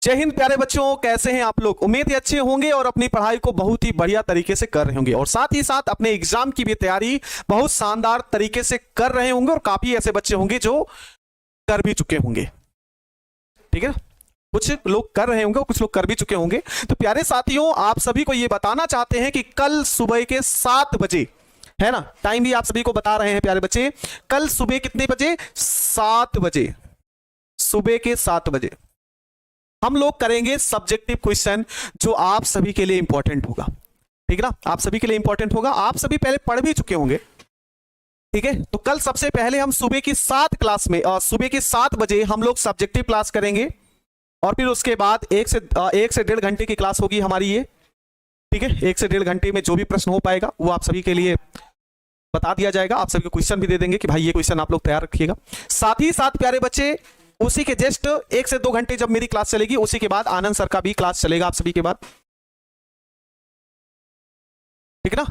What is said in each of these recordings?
जय हिंद प्यारे बच्चों, कैसे हैं आप लोग। उम्मीद है अच्छे होंगे और अपनी पढ़ाई को बहुत ही बढ़िया तरीके से कर रहे होंगे और साथ ही साथ अपने एग्जाम की भी तैयारी बहुत शानदार तरीके से कर रहे होंगे और काफी ऐसे बच्चे होंगे जो कर भी चुके होंगे। ठीक है, कुछ लोग कर रहे होंगे और कुछ लोग कर भी चुके होंगे। तो प्यारे साथियों, आप सभी को यह बताना चाहते हैं कि कल सुबह के 7 बजे, है ना, टाइम भी आप सभी को बता रहे हैं प्यारे बच्चे, कल सुबह कितने बजे, 7 बजे, सुबह के 7 बजे हम लोग करेंगे सब्जेक्टिव क्वेश्चन जो आप सभी के लिए इंपॉर्टेंट होगा। ठीक है ना, आप सभी के लिए इंपॉर्टेंट होगा, आप सभी पहले पढ़ भी चुके होंगे। ठीक है, तो कल सबसे पहले हम सुबह की 7 क्लास में सुबह के 7 बजे हम लोग सब्जेक्टिव क्लास करेंगे और फिर उसके बाद 1 से 1.5 घंटे की क्लास होगी हमारी ये। ठीक है, 1 से 1.5 घंटे में जो भी प्रश्न हो पाएगा वो आप सभी के लिए बता दिया जाएगा। आप सभी को क्वेश्चन भी दे देंगे कि भाई ये क्वेश्चन आप लोग तैयार रखिएगा। साथ ही साथ प्यारे बच्चे, उसी के जस्ट 1 से 2 घंटे जब मेरी क्लास चलेगी, उसी के बाद आनंद सर का भी क्लास चलेगा आप सभी के बाद। ठीक है ना,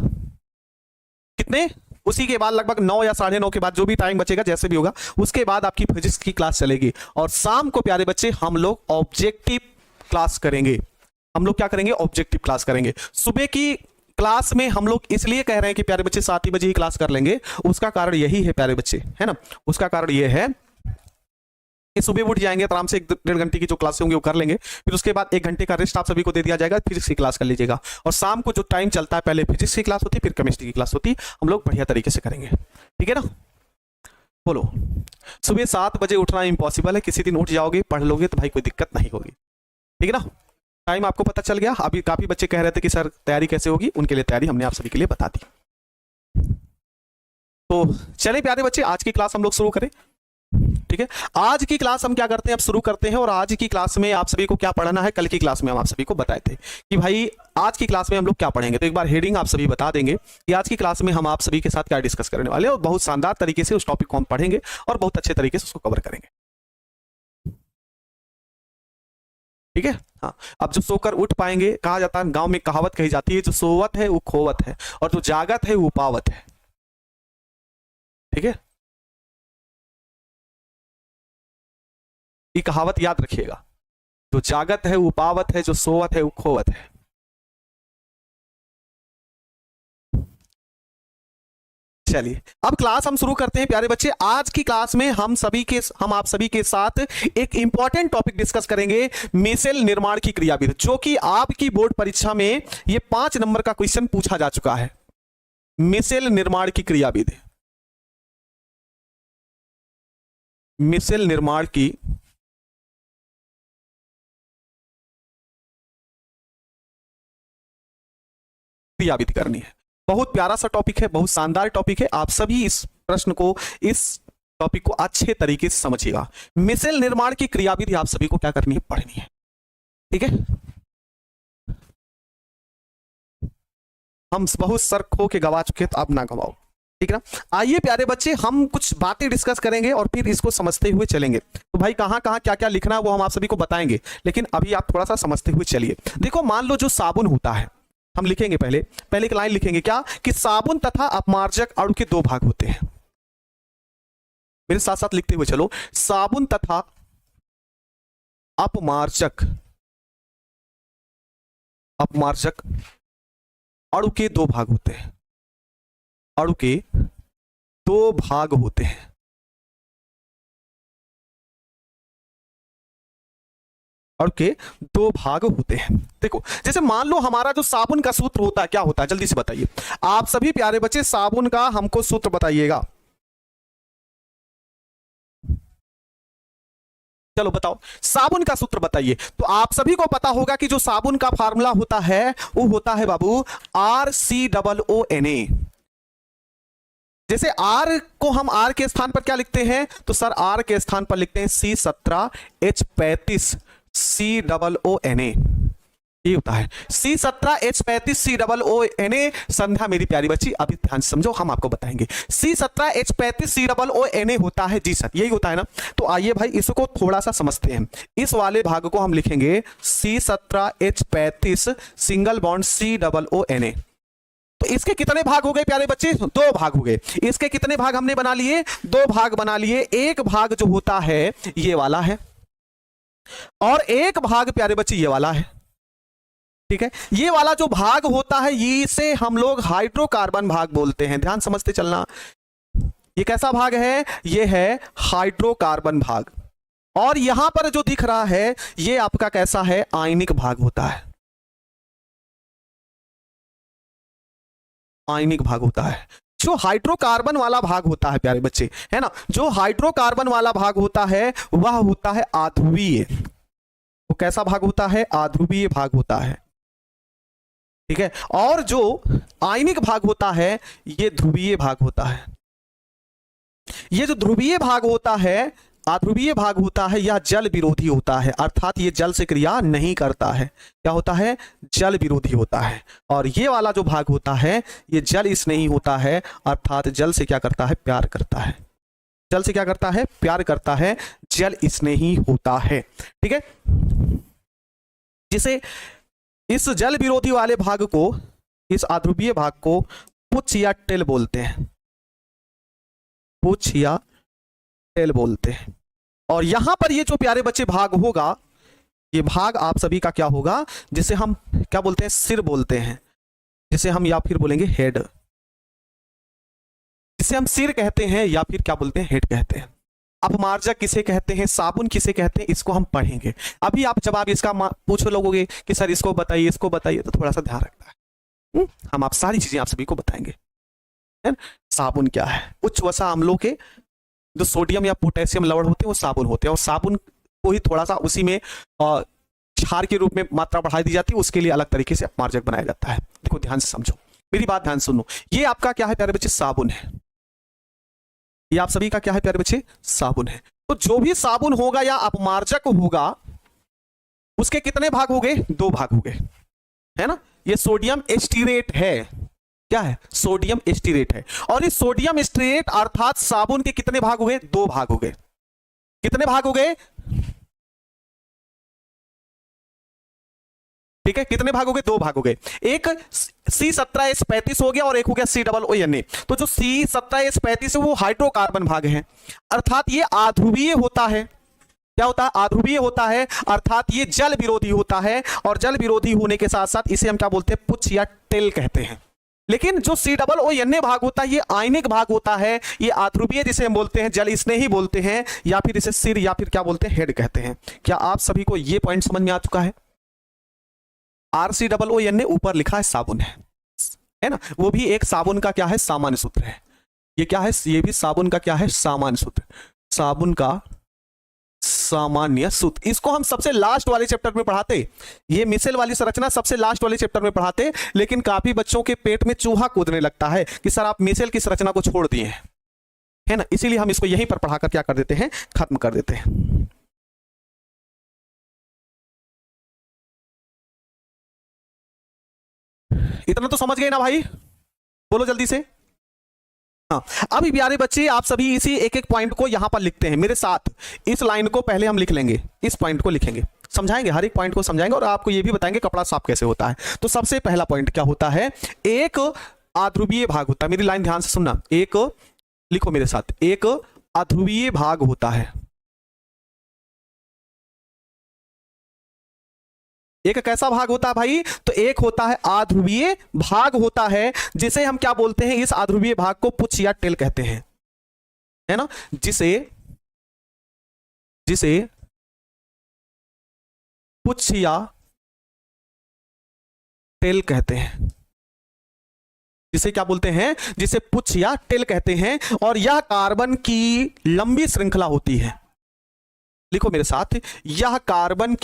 कितने, उसी के बाद लगभग 9 या 9:30 के बाद जो भी टाइम बचेगा, जैसे भी होगा, उसके बाद आपकी फिजिक्स की क्लास चलेगी। और शाम को प्यारे बच्चे हम लोग ऑब्जेक्टिव क्लास करेंगे। हम लोग क्या करेंगे, ऑब्जेक्टिव क्लास करेंगे। सुबह की क्लास में हम लोग इसलिए कह रहे हैं कि प्यारे बच्चे 7 ही बजे ही क्लास कर लेंगे, उसका कारण यही है प्यारे बच्चे, है ना, उसका कारण यह है सुबह उठ जाएंगे आराम से, 1.5 घंटे की जो क्लास होंगी वो कर लेंगे, फिर उसके बाद 1 घंटे का रेस्ट आप सभी को दे दिया जाएगा, फिजिक्स की क्लास कर लीजिएगा। और शाम को जो टाइम चलता है, पहले फिजिक्स की क्लास होती है, फिर केमिस्ट्री की क्लास होती है, हम लोग बढ़िया तरीके से करेंगे। ठीक है ना, बोलो। सुबह 7 बजे उठना इम्पॉसिबल है, किसी दिन उठ जाओगे, पढ़ लोगे तो भाई कोई दिक्कत नहीं होगी। ठीक है ना, टाइम आपको पता चल गया। अभी काफी बच्चे कह रहे थे कि सर तैयारी कैसे होगी, उनके लिए तैयारी हमने आप सभी के लिए बता दी। तो चले प्यारे बच्चे, आज की क्लास हम लोग शुरू करें। ठीक है, आज की क्लास हम क्या करते हैं, अब शुरू करते हैं। और आज की क्लास में आप सभी को क्या पढ़ना है, कल की क्लास में हम आप सभी को बताए थे कि भाई आज की क्लास में हम लोग क्या पढ़ेंगे। तो एक बार हेडिंग आप सभी बता देंगे कि आज की क्लास में हम आप सभी के साथ क्या डिस्कस करने वाले हैं, और बहुत शानदार तरीके से उस टॉपिक को हम पढ़ेंगे और बहुत अच्छे तरीके से उसको कवर करेंगे। ठीक है, हाँ, अब जो सोकर उठ पाएंगे, कहा जाता है, गांव में कहावत कही जाती है, जो सोवत है वो खोवत है और जो जागत है वो पावत है। ठीक है, ये कहावत याद रखिएगा, जो जागत है वो पावत है, जो सोवत है वो खोवत है। चलिए अब क्लास हम शुरू करते हैं प्यारे बच्चे। आज की क्लास में हम आप सभी के साथ एक इंपॉर्टेंट टॉपिक डिस्कस करेंगे, मिसेल निर्माण की क्रियाविधि, जो कि आपकी बोर्ड परीक्षा में ये 5 नंबर का क्वेश्चन पूछा जा चुका है। मिसेल निर्माण की क्रियाविधि, मिसेल निर्माण की क्रियाविधि करनी है। बहुत प्यारा सा टॉपिक है, बहुत शानदार टॉपिक है। आप सभी इस प्रश्न को, इस टॉपिक को अच्छे तरीके से समझिएगा। मिसेल निर्माण की क्रियाविधि आप सभी को क्या करनी है, पढ़नी है। ठीक है, हम बहुत सर खो के गवा चुके, तो आप ना गवाओ। ठीक है ना, आइए प्यारे बच्चे, हम कुछ बातें डिस्कस करेंगे और फिर इसको समझते हुए चलेंगे। तो भाई कहां कहां क्या क्या लिखना है वो हम आप सभी को बताएंगे, लेकिन अभी आप थोड़ा सा समझते हुए चलिए। देखो, मान लो जो साबुन होता है, हम लिखेंगे पहले एक लाइन लिखेंगे क्या, कि साबुन तथा अपमार्जक अणु के 2 भाग होते हैं। मेरे साथ साथ लिखते हुए चलो, साबुन तथा अपमार्जक अणु के 2 भाग होते हैं। अणु के 2 भाग होते हैं। और के 2 भाग होते हैं। देखो, जैसे मान लो हमारा जो साबुन का सूत्र होता है, क्या होता है, जल्दी से बताइए आप सभी प्यारे बच्चे, साबुन का हमको सूत्र बताइएगा। चलो बताओ, साबुन का सूत्र बताइए। तो आप सभी को पता होगा कि जो साबुन का फार्मूला होता है वो होता है बाबू RCOONA। जैसे R को हम R के स्थान पर क्या लिखते हैं, तो सर R के स्थान पर लिखते हैं C17H35 COONA। ये होता है C17H35 COONA। संध्या मेरी प्यारी बच्ची, अभी ध्यान से समझो, हम आपको बताएंगे। C17H35 COONA होता है, जी सर यही होता है ना। तो आइए भाई इसको थोड़ा सा समझते हैं। इस वाले भाग को हम लिखेंगे C17H35 सिंगल बॉन्ड COONA। तो इसके कितने भाग हो गए प्यारे बच्चे, 2 भाग हो गए। इसके कितने भाग हमने बना लिए, 2 भाग बना लिए। एक भाग जो होता है ये वाला है और एक भाग प्यारे बच्चे ये वाला है। ठीक है, ये वाला जो भाग होता है इसे हम लोग हाइड्रोकार्बन भाग बोलते हैं। ध्यान समझते चलना, ये कैसा भाग है? ये है हाइड्रोकार्बन भाग। और यहां पर जो दिख रहा है ये आपका कैसा है? आयनिक भाग होता है, आयनिक भाग होता है। जो हाइड्रोकार्बन वाला भाग होता है प्यारे बच्चे, है ना, जो हाइड्रोकार्बन वाला भाग होता है वह होता है आध्रुवीय। वो कैसा भाग होता है? आध्रुवीय भाग होता है। ठीक है, और जो आयनिक भाग होता है ये ध्रुवीय भाग होता है। ये जो ध्रुवीय भाग होता है, अध्रुवीय भाग होता है, यह जल विरोधी होता है, अर्थात ये जल से क्रिया नहीं करता है। क्या होता है? जल विरोधी होता है। और ये वाला जो भाग होता है ये जल स्नेही होता है, अर्थात जल से क्या करता है? प्यार करता है। जल से क्या करता है? प्यार करता है, जल स्नेही होता है। ठीक है, जिसे इस जल विरोधी वाले भाग को, इस अध्रुवीय भाग को पुच्छ या टेल बोलते हैं, पुच्छ या टेल बोलते हैं। और यहां पर ये जो प्यारे बच्चे भाग होगा, ये भाग आप सभी का क्या होगा? जिसे हम क्या बोलते हैं? सिर बोलते हैं, जिसे हम या फिर बोलेंगे हेड, जिसे हम सिर कहते हैं या फिर क्या बोलते हैं? हेड कहते हैं। अपमार्जक किसे कहते हैं? साबुन किसे कहते हैं? इसको हम पढ़ेंगे। अभी आप जब आप इसका पूछ लोगोगे कि सर इसको बताइए, इसको बताइए, तो थोड़ा सा ध्यान रखना है। हम आप सारी चीजें आप सभी को बताएंगे। साबुन क्या है? उच्च वसा अम्लों के जो सोडियम या पोटेशियम लवण होते हैं वो साबुन होते हैं, और साबुन को ही थोड़ा सा उसी में क्षार के रूप में मात्रा बढ़ा दी जाती है, उसके लिए अलग तरीके से अपमार्जक बनाया जाता है। देखो ध्यान से समझो, मेरी बात ध्यान सुनो। ये आपका क्या है प्यारे बच्चे? साबुन है। ये आप सभी का क्या है प्यारे बच्चे? साबुन है। तो जो भी साबुन होगा या अपमार्जक होगा उसके कितने भाग हो गए? 2 भाग हो गए, है ना। ये सोडियम एस्टीरेट है। क्या है? सोडियम एस्टीरेट है। और इस सोडियम एस्टीरेट अर्थात साबुन के कितने भाग हो गए? 2 भाग हो गए। कितने भाग हो गए? ठीक है, कितने भाग हो गए? 2 भाग हो गए। एक C17H35 हो गया और एक हो गया COONA। तो जो C17H35 है वो हाइड्रोकार्बन भाग है, अर्थात ये आध्रुवीय होता है। क्या होता है? आध्रुवीय होता है, अर्थात ये जल विरोधी होता है। और जल विरोधी होने के साथ साथ इसे हम क्या बोलते हैं? पुच्छ या टेल कहते हैं। लेकिन जो COONA भाग होता है ये आयनिक भाग होता है, ये आध्रुवीय जिसे हम बोलते हैं, जल स्नेही बोलते हैं, या फिर इसे सिर या फिर क्या बोलते हैं? हेड कहते हैं। क्या आप सभी को ये पॉइंट समझ में आ चुका है? RCOONA ऊपर लिखा है साबुन है ना, वो भी एक साबुन का क्या है? सामान्य सूत्र है। ये क्या है? ये भी साबुन का क्या है? सामान्य सूत्र। साबुन का सामान्य सूत्र। इसको हम सबसे लास्ट वाले चैप्टर में पढ़ाते, ये मिसेल वाली संरचना सबसे लास्ट वाले चैप्टर में पढ़ाते, लेकिन काफी बच्चों के पेट में चूहा कूदने लगता है कि सर आप मिसेल की संरचना को छोड़ दिए हैं, है ना। इसीलिए हम इसको यहीं पर पढ़ाकर क्या कर देते हैं? खत्म कर देते हैं। इतना तो समझ गए ना भाई? बोलो जल्दी से। हाँ, अभी प्यारे बच्चे आप सभी इसी एक एक पॉइंट को यहां पर लिखते हैं मेरे साथ। इस लाइन को पहले हम लिख लेंगे, इस पॉइंट को लिखेंगे, समझाएंगे, हर एक पॉइंट को समझाएंगे और आपको यह भी बताएंगे कपड़ा साफ कैसे होता है। तो सबसे पहला पॉइंट क्या होता है? एक अध्रुवीय भाग होता है। मेरी लाइन ध्यान से सुनना, एक लिखो मेरे साथ, एक अध्रुवीय भाग होता है। एक कैसा भाग होता है भाई? तो एक होता है अध्रुवीय भाग होता है, जिसे हम क्या बोलते हैं? इस अध्रुवीय भाग को पुच्छ या टेल कहते हैं, है ना। जिसे पुच्छ या टेल कहते हैं, जिसे क्या बोलते हैं? जिसे पुच्छ या टेल कहते हैं। और यह कार्बन की लंबी श्रृंखला होती है। लिखो मेरे साथ, यह कार्बन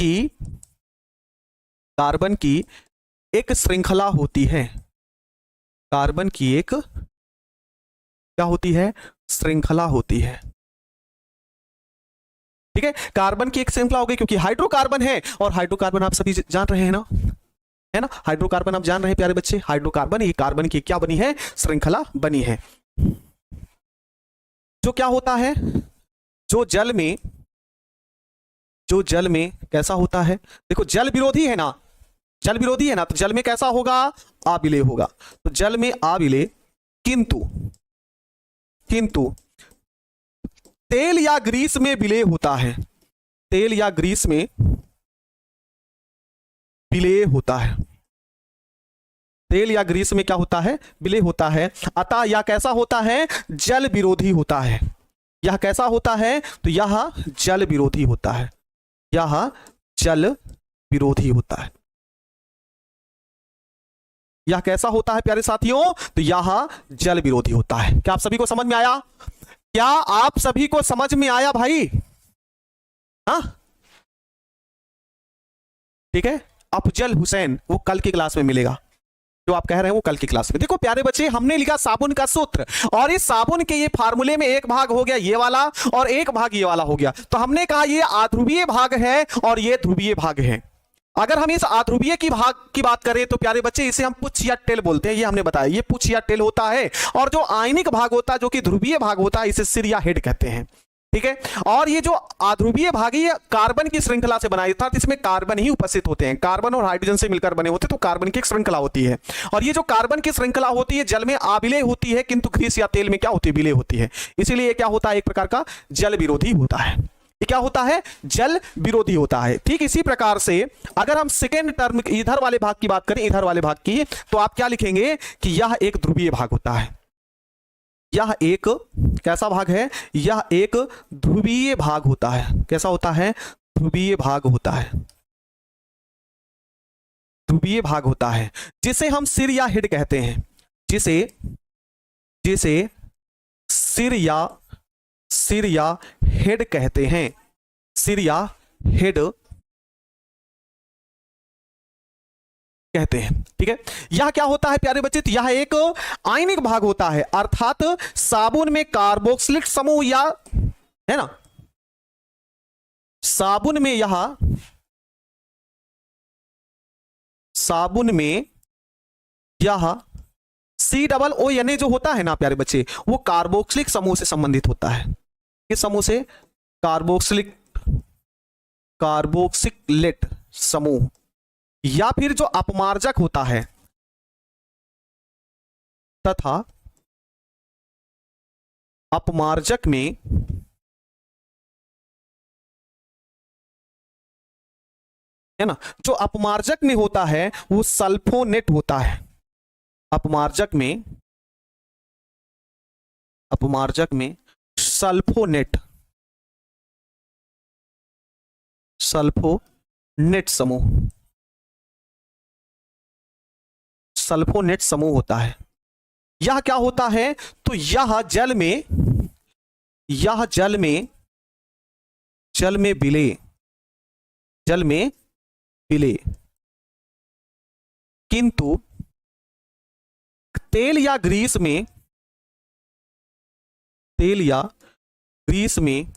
की एक श्रृंखला होती है। कार्बन की एक क्या होती है? श्रृंखला होती है। ठीक है, कार्बन की एक श्रृंखला हो गई, क्योंकि हाइड्रोकार्बन है, और हाइड्रोकार्बन आप सभी जान रहे हैं ना, है ना। हाइड्रोकार्बन आप जान रहे हैं प्यारे बच्चे, हाइड्रोकार्बन ये कार्बन की क्या बनी है? श्रृंखला बनी है। जो क्या होता है? जो जल में कैसा होता है? देखो जल विरोधी है ना, जल विरोधी है ना, तो जल में कैसा होगा? अविलेय होगा। तो जल में अविलेय, किंतु तेल या ग्रीस में विलेय होता है। तेल या ग्रीस में विलेय होता है। तेल या ग्रीस में क्या होता है? विलेय होता है। अतः यह कैसा होता है? जल विरोधी होता है। यह कैसा होता है? तो यह जल विरोधी होता है। यह जल विरोधी होता है। यह कैसा होता है प्यारे साथियों? तो यह जल विरोधी होता है। क्या आप सभी को समझ में आया? क्या आप सभी को समझ में आया भाई? हाँ, ठीक है। अफजल हुसैन वो कल की क्लास में मिलेगा, जो आप कह रहे हैं वो कल की क्लास में। देखो प्यारे बच्चे, हमने लिखा साबुन का सूत्र, और इस साबुन के ये फार्मूले में एक भाग हो गया ये वाला और एक भाग ये वाला हो गया। तो हमने कहा ये अध्रुवीय भाग है और ये ध्रुवीय भाग है। अगर हम इस अध्रुवीय की भाग की बात करें तो प्यारे बच्चे इसे हम पुच्छ या टेल बोलते हैं। ये हमने बताया, ये पुच्छ या टेल होता है। और जो आयनिक भाग होता है, जो कि ध्रुवीय भाग होता है, इसे सिर या हेड कहते हैं। ठीक है। और ये जो अध्रुवीय भाग है कार्बन की श्रृंखला से बना है, अर्थात इसमें कार्बन ही उपस्थित होते हैं। कार्बन और हाइड्रोजन से मिलकर बने होते हैं, तो कार्बन की एक श्रृंखला होती है। और ये जो कार्बन की श्रृंखला होती है जल में अविलेय होती है, किंतु ग्रीस या तेल में क्या होती है? विलेय होती है। इसीलिए ये क्या होता है? एक प्रकार का जल विरोधी होता है। ये क्या होता है? जल विरोधी होता है। ठीक इसी प्रकार से अगर हम सेकेंड टर्म इधर वाले भाग की बात करें, इधर वाले भाग की, तो आप क्या लिखेंगे कि यह एक ध्रुवीय भाग होता है। यह एक कैसा भाग है? यह एक ध्रुवीय भाग होता है। कैसा होता है? ध्रुवीय भाग होता है। ध्रुवीय भाग होता है, जिसे हम सिर या हेड कहते हैं। जिसे सिर या हेड कहते हैं। सिर या हेड कहते हैं। ठीक है। यह क्या होता है प्यारे बच्चे? तो यह एक आयनिक भाग होता है, अर्थात साबुन में कार्बोक्सिलिक समूह या, है ना, साबुन में यह COO जो होता है ना प्यारे बच्चे, वो कार्बोक्सिलिक समूह से संबंधित होता है। किस समूह से? कार्बोक्सिलेट समूह। या फिर जो अपमार्जक होता है तथा अपमार्जक में है ना, जो अपमार्जक में होता है वो सल्फोनेट होता है। अपमार्जक में सल्फोनेट समूह होता है। यह क्या होता है? तो यह जल में विलेय, किंतु तेल या ग्रीस में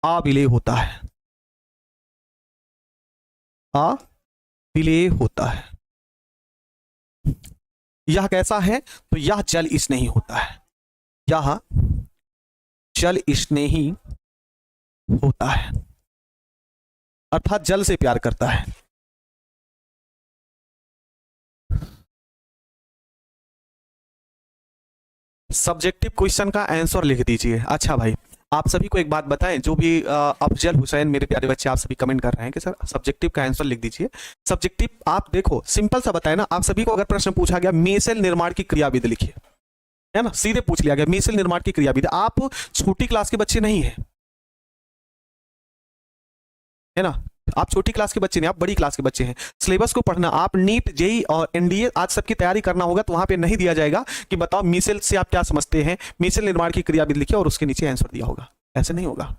अविलेय होता है। अविलेय होता है। यह कैसा है? तो यह जल स्नेही होता है। यह जल स्नेही होता है, अर्थात जल से प्यार करता है। सब्जेक्टिव क्वेश्चन का आंसर लिख दीजिए। अच्छा भाई, आप सभी को एक बात बताएं, जो भी अफजल हुसैन मेरे प्यारे बच्चे आप सभी कमेंट कर रहे हैं कि सर सब्जेक्टिव का आंसर लिख दीजिए। सब्जेक्टिव आप देखो सिंपल सा बताए ना, आप सभी को अगर प्रश्न पूछा गया मेसेल निर्माण की क्रियाविधि लिखिए, है ना, सीधे पूछ लिया गया मेसेल निर्माण की क्रियाविधि। आप छोटी क्लास के बच्चे नहीं है ना, आप छोटी क्लास के बच्चे नहीं, आप बड़ी क्लास के बच्चे हैं। सिलेबस को पढ़ना, आप नीट जेई और एनडीए आज सबकी तैयारी करना होगा, तो वहां पे नहीं दिया जाएगा कि बताओ मीसेल से आप क्या समझते हैं, मीसेल निर्माण की क्रियाविधि लिखिए और उसके नीचे आंसर दिया होगा। ऐसे नहीं होगा।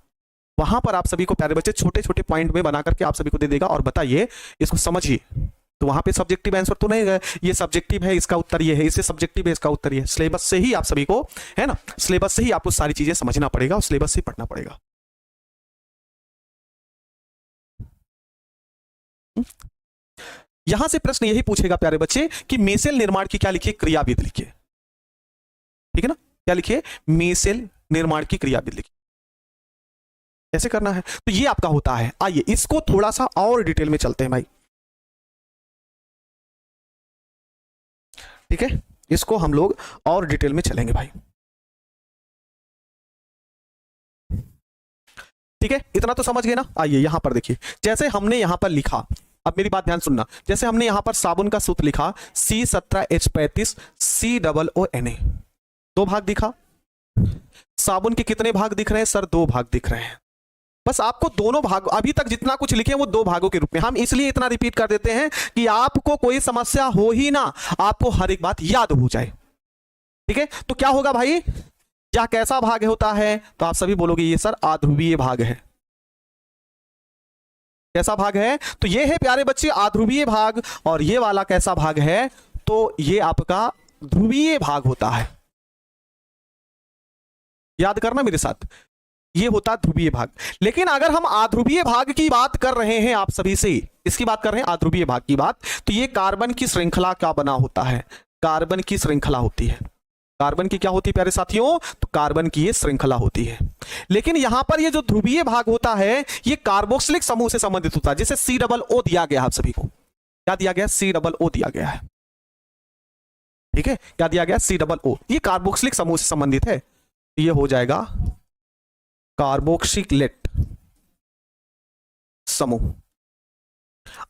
वहां पर आप सभी को प्यारे बच्चे छोटे छोटे पॉइंट में बना करके आप सभी को दे देगा और बताइए इसको समझिए। तो वहां पे सब्जेक्टिव आंसर तो नहीं है, ये सब्जेक्टिव है इसका उत्तर ये है, इससे सब्जेक्टिव है इसका उत्तर ये है। सिलेबस से ही आप सभी को, है ना, सिलेबस से ही आपको सारी चीजें समझना पड़ेगा और सिलेबस से पढ़ना पड़ेगा। यहां से प्रश्न यही पूछेगा प्यारे बच्चे कि मेसेल निर्माण की क्या लिखिए? क्रियाविधि लिखिए। ठीक है ना, क्या लिखिए? मेसेल निर्माण की क्रियाविधि लिखिए। कैसे करना है? तो ये आपका होता है। आइए इसको थोड़ा सा और डिटेल में चलते हैं भाई। ठीक है, इसको हम लोग और डिटेल में चलेंगे भाई। ठीक है, इतना तो समझ गए ना। आइए यहां पर देखिए, जैसे हमने यहां पर लिखा अब मेरी बात ध्यान सुनना, जैसे हमने यहां पर साबुन का सूत्र लिखा C17H35 COONA, 2 भाग दिखा। साबुन के कितने भाग दिख रहे हैं सर? 2 भाग दिख रहे हैं। बस आपको दोनों भाग, अभी तक जितना कुछ लिखे हैं वो 2 भागों के रूप में, हम इसलिए इतना रिपीट कर देते हैं कि आपको कोई समस्या हो ही ना, आपको हर एक बात याद हो जाए। ठीक है, तो क्या होगा भाई, क्या कैसा भाग होता है? तो आप सभी बोलोगे ये सर आध्रुवीय भाग है। कैसा भाग है? तो ये है प्यारे बच्चे आध्रुवीय भाग, और ये वाला कैसा भाग है? तो ये आपका ध्रुवीय भाग होता है। याद करना मेरे साथ, ये होता ध्रुवीय भाग। लेकिन अगर हम आध्रुवीय भाग की बात कर रहे हैं आप सभी से, इसकी बात कर रहे हैं आध्रुवीय भाग की बात, तो ये कार्बन की श्रृंखला का बना होता है। कार्बन की श्रृंखला होती है। कार्बन की क्या होती है प्यारे साथियों? तो कार्बन की ये श्रृंखला होती है। लेकिन यहां पर ये जो ध्रुवीय भाग होता है ये कार्बोक्सिलिक समूह से संबंधित होता है, जैसे COO दिया गया आप सभी को। क्या दिया गया? COO दिया गया है। ठीक है, क्या दिया गया? COO, ये कार्बोक्सिलिक समूह से संबंधित है। ये हो जाएगा कार्बोक्सिलेट समूह।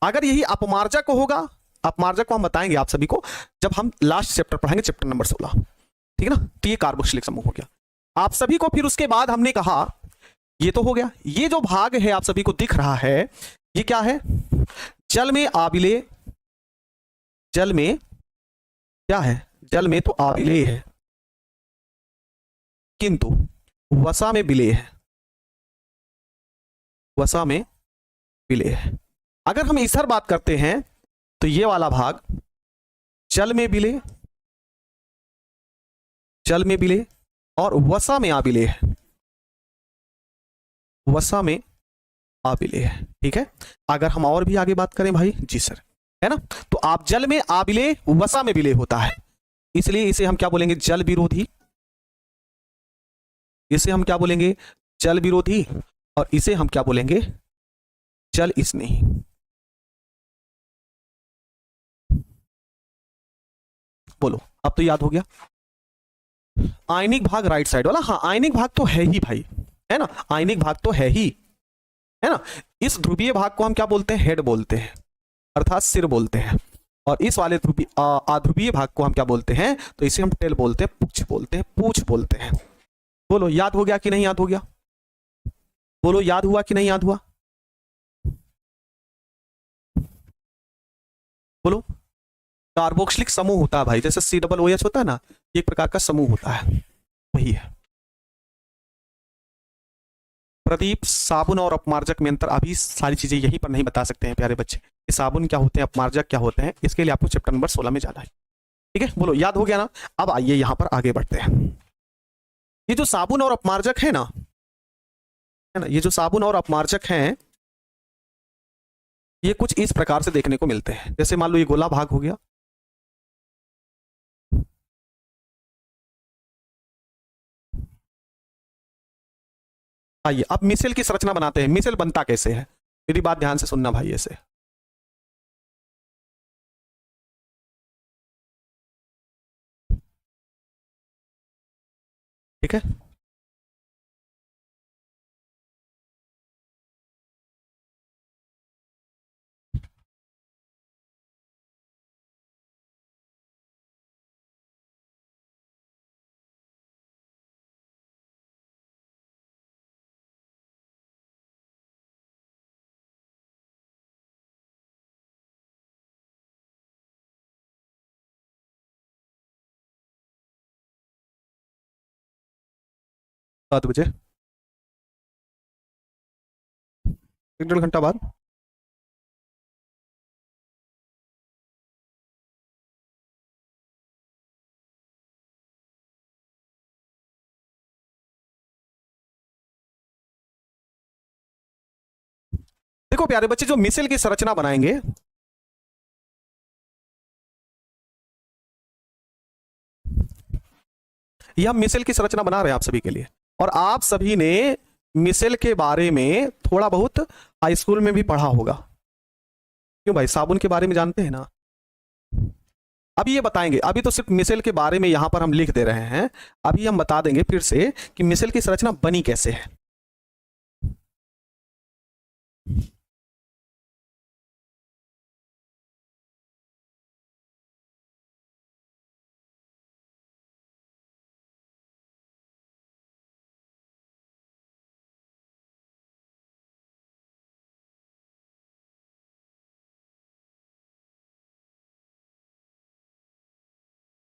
अगर यही अपमार्जक होगा, अपमार्जक को हम बताएंगे आप सभी को जब हम लास्ट चैप्टर पढ़ाएंगे, चैप्टर नंबर 16। ठीक है ना, तो ये कार्बोक्सिलिक समूह हो गया आप सभी को। फिर उसके बाद हमने कहा ये तो हो गया, ये जो भाग है आप सभी को दिख रहा है ये क्या है? जल में आबिले, जल में क्या है? जल में तो आबिले है, किंतु वसा में विलेय है। वसा में विलेय है। अगर हम इधर बात करते हैं तो ये वाला भाग जल में विलेय, जल में विलेय और वसा में आबिलेय है। वसा में आबिलेय है। ठीक है, अगर हम और भी आगे बात करें भाई, जी सर, है ना, तो आप जल में आबिलेय वसा में विलेय होता है, इसलिए इसे हम क्या बोलेंगे? जल विरोधी। इसे हम क्या बोलेंगे? जल विरोधी। और इसे हम क्या बोलेंगे? जल स्नेही। बोलो, अब तो याद हो गया। आयनिक भाग राइट साइड वाला, हाँ आयनिक भाग तो है ही भाई, है ना, आयनिक भाग तो है ही, है ना। इस ध्रुवीय भाग को हम क्या बोलते हैं? हेड बोलते हैं, अर्थात सिर बोलते हैं। और इस वाले अध्रुवीय भाग को हम क्या बोलते हैं? तो इसे हम टेल बोलते हैं, पुछ बोलते हैं, पूछ बोलते हैं। बोलो याद हो गया कि नहीं याद हो गया? बोलो याद हुआ कि नहीं याद हुआ? बोलो। कार्बोक्सिलिक समूह होता है भाई, जैसे COOH होता है ना, एक प्रकार का समूह होता है, वही है। प्रदीप, साबुन और अपमार्जक में अंतर, अभी सारी चीजें यहीं पर नहीं बता सकते हैं प्यारे बच्चे, कि साबुन क्या होते हैं, अपमार्जक क्या होते हैं, इसके लिए आपको चैप्टर नंबर 16 में जाना है। ठीक है, बोलो याद हो गया ना? अब आइए यहां पर आगे बढ़ते हैं। ये जो साबुन और अपमार्जक है ना, ये जो साबुन और अपमार्जक हैं, ये कुछ इस प्रकार से देखने को मिलते हैं। जैसे मान लो ये गोला भाग हो गया, आइए अब मिसेल की संरचना बनाते हैं। मिसेल बनता कैसे है? मेरी बात ध्यान से सुनना भाई ऐसे। ठीक है, सात बजे, 1-1.5 घंटा बाद। देखो प्यारे बच्चे, जो मिसेल की संरचना बनाएंगे, ये हम मिसेल की संरचना बना रहे हैं आप सभी के लिए, और आप सभी ने मिसेल के बारे में थोड़ा बहुत हाई स्कूल में भी पढ़ा होगा। क्यों भाई, साबुन के बारे में जानते हैं ना? अभी ये बताएंगे, अभी तो सिर्फ मिसेल के बारे में यहां पर हम लिख दे रहे हैं, अभी हम बता देंगे फिर से कि मिसेल की संरचना बनी कैसे है।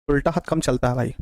उल्टा हाथ कम चलता है भाई।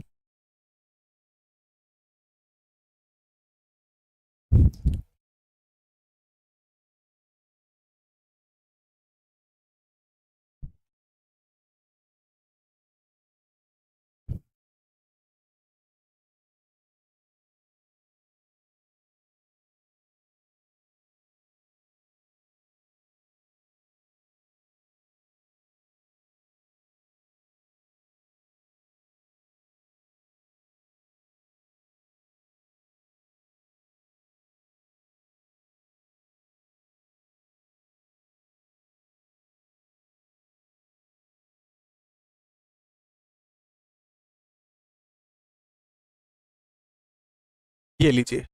ये लीजिए,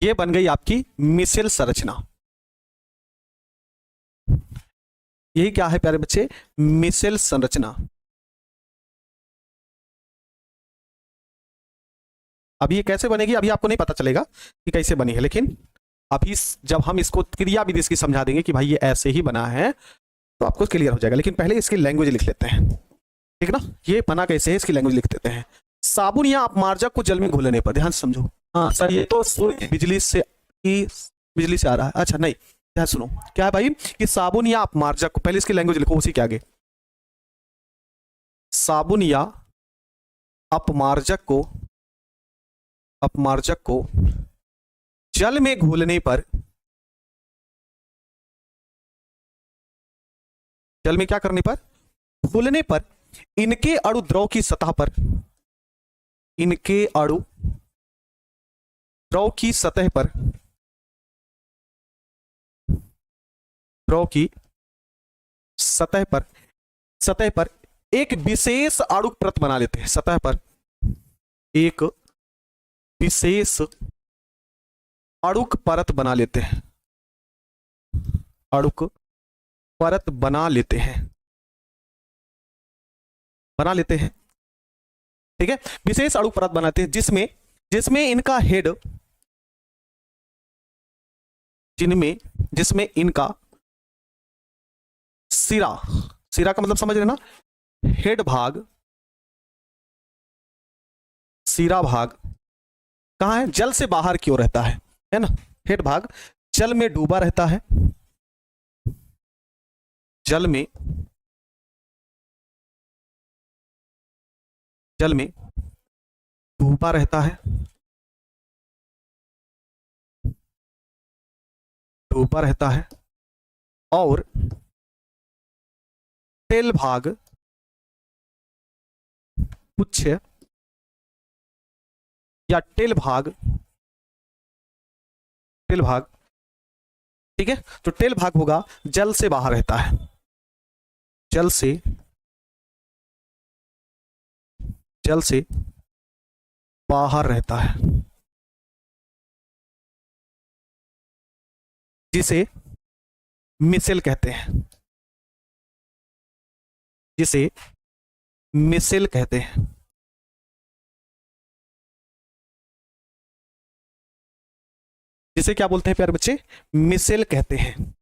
ये बन गई आपकी मिसेल संरचना। यही क्या है प्यारे बच्चे, मिसेल संरचना। अभी ये कैसे बनेगी अभी आपको नहीं पता चलेगा कि कैसे बनी है, लेकिन अभी जब हम इसको क्रिया विधि इसकी समझा देंगे कि भाई ये ऐसे ही बना है तो आपको क्लियर हो जाएगा। लेकिन पहले इसकी लैंग्वेज लिख लेते हैं, ठीक ना। ये बना कैसे है इसकी लैंग्वेज लिख देते हैं। साबुन या अपमार्जक को जल में घोलने पर, ध्यान से समझो। हाँ सर ये तो बिजली से आ रहा है। अच्छा नहीं, ध्यान सुनो, क्या है भाई कि साबुन या अपमार्जक को, पहले इसकी लैंग्वेज लिखो उसी के आगे। साबुन या अपमार्जक को जल में घोलने पर, जल में क्या करने पर, घोलने पर इनके अणु द्रव की सतह पर, इनके अणु द्रव की सतह पर, द्रव की सतह पर एक विशेष अणु परत बना लेते हैं। सतह पर एक विशेष अणुक परत बना लेते हैं, अणुक परत बना लेते हैं, ठीक है। विशेष अणुक परत बनाते हैं जिसमें इनका हेड, जिसमें इनका सिरा का मतलब समझ रहे ना, हेड भाग, सिरा भाग कहां है, जल से बाहर की ओर रहता है ना। हेड भाग जल में डूबा रहता है, जल में डूबा रहता है, और टेल भाग, पुच्छ या टेल भाग, ठीक है। तो टेल भाग होगा जल से बाहर रहता है, जल से बाहर रहता है, जिसे मिसेल कहते हैं, जिसे क्या बोलते हैं प्यारे बच्चे, मिसेल कहते हैं।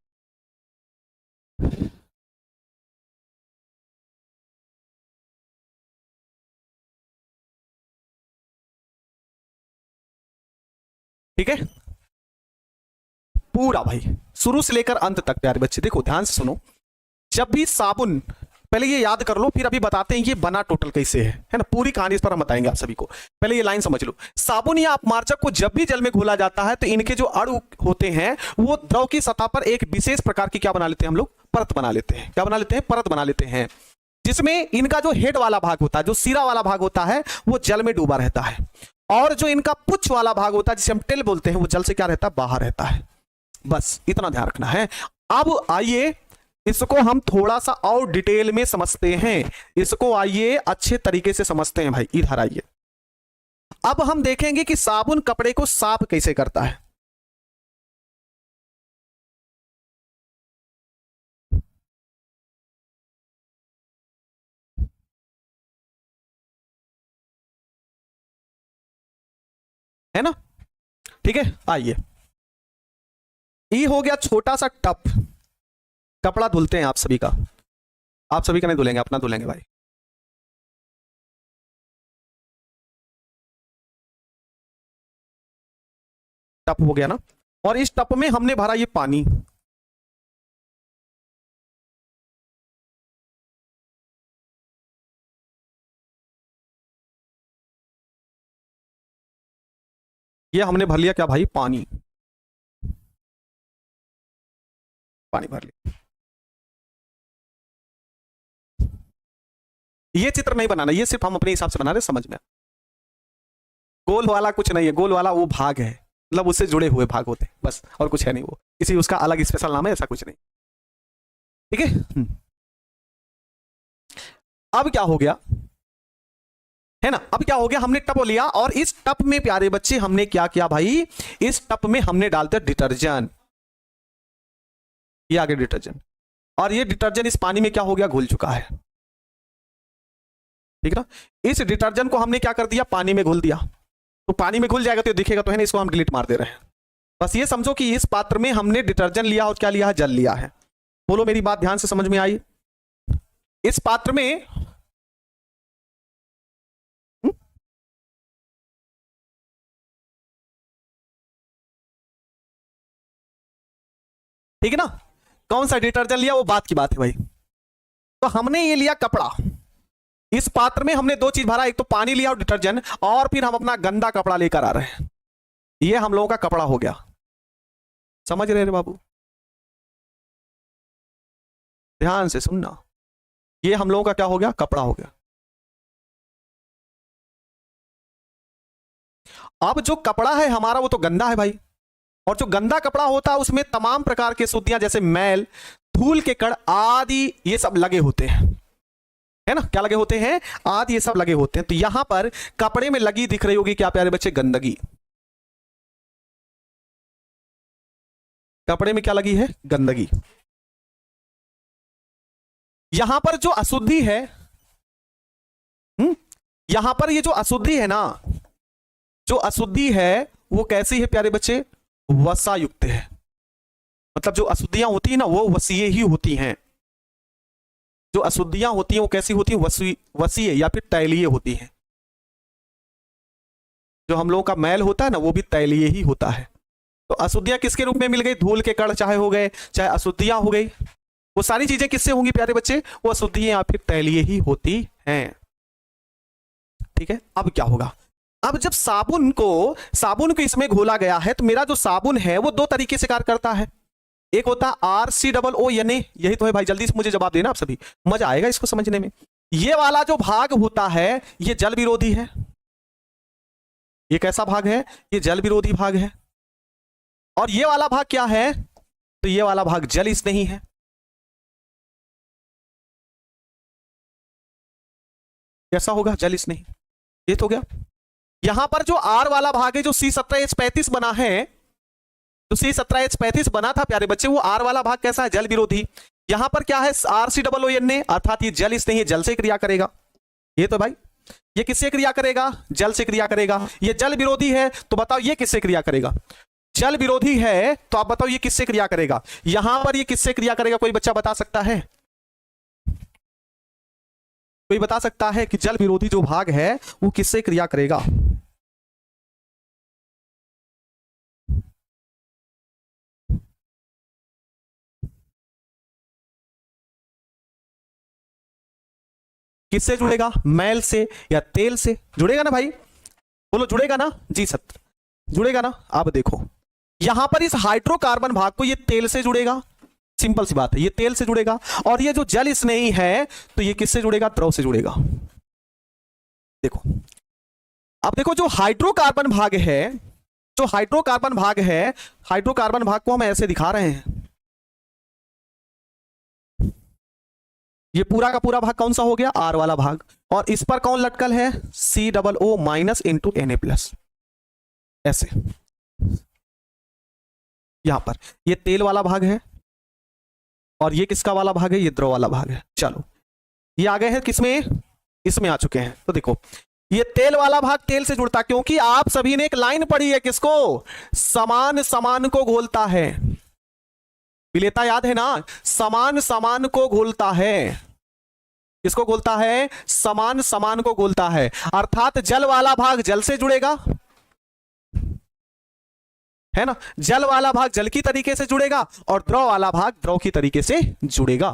ठीक है पूरा भाई, शुरू से लेकर अंत तक प्यारे बच्चे देखो ध्यान से सुनो। जब भी साबुन, पहले ये याद कर लो फिर अभी बताते हैं ये बना टोटल कैसे है ना, पूरी कहानी इस पर हम बताएंगे आप सभी को। पहले ये लाइन समझ लो, साबुन या अपमार्जक को जब भी जल में घोला जाता है तो इनके जो अणु होते हैं वो द्रव की सतह पर एक विशेष प्रकार की क्या बना लेते हैं हम लोग, परत बना लेते हैं। क्या बना लेते हैं, परत बना लेते हैं, जिसमें इनका जो हेड वाला भाग होता है, जो सिरा वाला भाग होता है वो जल में डूबा रहता है, और जो इनका पुच्छ वाला भाग होता है जिसे हम टेल बोलते हैं वो जल से क्या रहता है, बाहर रहता है। बस इतना ध्यान रखना है। अब आइए इसको हम थोड़ा सा और डिटेल में समझते हैं, इसको आइए अच्छे तरीके से समझते हैं भाई, इधर आइए। अब हम देखेंगे कि साबुन कपड़े को साफ कैसे करता है ना। ठीक है आइए, ये हो गया छोटा सा टप, कपड़ा धुलते हैं आप सभी का नहीं धुलेंगे, अपना धुलेंगे भाई। टप हो गया ना, और इस टप में हमने भरा ये पानी। ये हमने भर लिया क्या भाई, पानी, पानी भर लिया। ये चित्र नहीं बनाना, ये सिर्फ हम अपने हिसाब से बना रहे, समझ में। गोल वाला कुछ नहीं है, गोल वाला वो भाग है, मतलब उससे जुड़े हुए भाग होते हैं बस, और कुछ है नहीं, वो किसी उसका अलग स्पेशल नाम है, ऐसा कुछ नहीं। ठीक है। अब क्या हो गया है ना, अब क्या हो गया, हमने टप लिया और इस टप में प्यारे बच्चे हमने क्या किया भाई, इस टप में हमने डालते डिटर्जेंट, ये आगे डिटर्जेंट, और ये डिटर्जेंट इस पानी में क्या हो गया, घुल चुका है। ठीक है ना, इस डिटर्जेंट को हमने क्या कर दिया, पानी में घुल दिया, तो पानी में घुल जाएगा तो दिखेगा तो है ना, इसको हम डिलीट मार दे रहे हैं। बस ये समझो कि इस पात्र में हमने डिटर्जेंट लिया और क्या लिया है, जल लिया है। बोलो मेरी बात ध्यान से समझ में आई। इस पात्र में ठीक है ना, कौन सा डिटर्जेंट लिया वो बात की बात है भाई। तो हमने ये लिया कपड़ा, इस पात्र में हमने दो चीज भरा, एक तो पानी लिया और डिटर्जेंट, और फिर हम अपना गंदा कपड़ा लेकर आ रहे हैं, ये हम लोगों का कपड़ा हो गया। समझ रहे बाबू, ध्यान से सुनना, ये हम लोगों का क्या हो गया, कपड़ा हो गया। अब जो कपड़ा है हमारा वो तो गंदा है भाई, और जो गंदा कपड़ा होता है उसमें तमाम प्रकार के अशुद्धियां जैसे मैल, धूल के कण आदि ये सब लगे होते हैं, है ना, क्या लगे होते हैं, आदि ये सब लगे होते हैं। तो यहां पर कपड़े में लगी दिख रही होगी क्या प्यारे बच्चे, गंदगी। कपड़े में क्या लगी है, गंदगी। यहां पर जो अशुद्धि है, यहां पर ये जो अशुद्धि है ना, जो अशुद्धि है वो कैसी है प्यारे बच्चे, वसा युक्त है। मतलब जो अशुद्धियां होती है ना वो वसीय ही होती हैं, जो अशुद्धियां होती हैं वो कैसी होती है, वसीय या फिर तैलीय होती हैं। जो हम लोगों का मैल होता है ना वो भी तैलीय ही होता है। तो अशुद्धियां किसके रूप में मिल गई, धूल के कण चाहे हो गए, चाहे अशुद्धियां हो गई, वो सारी चीजें किससे होंगी प्यारे बच्चे, वो अशुद्धियां या फिर तैलीय ही होती हैं। ठीक है, अब क्या होगा, अब जब साबुन को इसमें घोला गया है, तो मेरा जो साबुन है वो दो तरीके से कार्य करता है। एक होता है RCOO, यही तो है भाई, जल्दी से मुझे जवाब देना आप सभी, मजा आएगा इसको समझने में। ये वाला जो भाग होता है ये जल विरोधी है, ये कैसा भाग है, ये जल विरोधी भाग है। और ये वाला भाग क्या है, तो ये वाला भाग जल स्नेही है। कैसा होगा, जल स्नेही, ये तो हो गया। यहां पर जो R वाला भाग है, जो C17H35 बना है, जो C17H35 बना था प्यारे बच्चे, वो R वाला भाग कैसा है, जल विरोधी। यहां पर क्या है, RCOONA, अर्थात ये जल स्नेही, जल से क्रिया करेगा। ये तो भाई, ये किससे क्रिया करेगा, जल से क्रिया करेगा। ये जल विरोधी है तो बताओ ये किससे क्रिया करेगा, जल विरोधी है तो आप बताओ ये किससे क्रिया करेगा, यहां पर ये किससे क्रिया करेगा, कोई बच्चा बता सकता है, कोई बता सकता है कि जल विरोधी जो भाग है वो किससे क्रिया करेगा। किससे जुड़ेगा, मैल से या तेल से जुड़ेगा ना भाई, बोलो जुड़ेगा ना, जी सत्य जुड़ेगा ना। अब देखो यहां पर इस हाइड्रोकार्बन भाग को ये तेल से जुड़ेगा, सिंपल सी बात है, ये तेल से जुड़ेगा। और ये जो जल स्नेही है तो ये किससे जुड़ेगा, द्रव से जुड़ेगा। देखो अब देखो जो हाइड्रोकार्बन भाग है, जो हाइड्रोकार्बन भाग है, हाइड्रोकार्बन भाग को हम ऐसे दिखा रहे हैं, ये पूरा का पूरा भाग कौन सा हो गया, R वाला भाग, और इस पर कौन लटकल है, COO- इंटू Na+, ऐसे। यहां पर ये तेल वाला भाग है और ये किसका वाला भाग है, ये द्रव वाला भाग है। चलो ये आ गए हैं किसमें, इसमें आ चुके हैं। तो देखो ये तेल वाला भाग तेल से जुड़ता, क्योंकि आप सभी ने एक लाइन पढ़ी है, किसको, समान समान को घोलता है, विलेता याद है ना, समान समान को घोलता है, किसको घोलता है, समान समान को घोलता है। अर्थात जल वाला भाग जल से जुड़ेगा, है ना। जल वाला भाग जल की तरीके से जुड़ेगा और द्रव वाला भाग द्रव की तरीके से जुड़ेगा।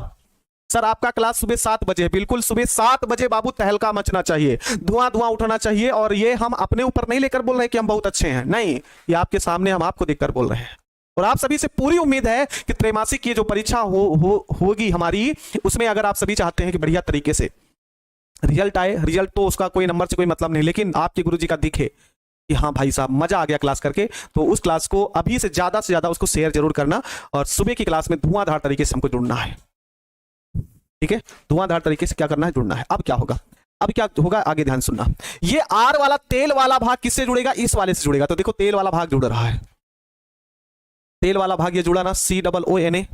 सर आपका क्लास सुबह 7 बजे, बिल्कुल सुबह 7 बजे बाबू तहलका मचना चाहिए, धुआं धुआं उठना चाहिए। और ये हम अपने ऊपर नहीं लेकर बोल रहे कि हम बहुत अच्छे हैं, नहीं, ये आपके सामने हम आपको देखकर बोल रहे हैं। और आप सभी से पूरी उम्मीद है कि त्रैमासिक की जो परीक्षा होगी हमारी, उसमें अगर आप सभी चाहते हैं कि बढ़िया तरीके से रिजल्ट आए, रिजल्ट तो उसका कोई नंबर से कोई मतलब नहीं, लेकिन आपके गुरुजी का दिखे कि हाँ भाई साहब मजा आ गया क्लास करके, तो उस क्लास को अभी से ज्यादा उसको शेयर जरूर करना। और सुबह की क्लास में धुआंधार तरीके से हमको जुड़ना है, ठीक है, धुआंधार तरीके से क्या करना है, जुड़ना है। अब क्या होगा, अब क्या होगा आगे ध्यान सुनना। ये आर वाला तेल वाला भाग किससे जुड़ेगा, इस वाले से जुड़ेगा। तो देखो तेल वाला भाग जुड़ रहा है, तेल वाला भाग ये जुड़ा ना, COONA,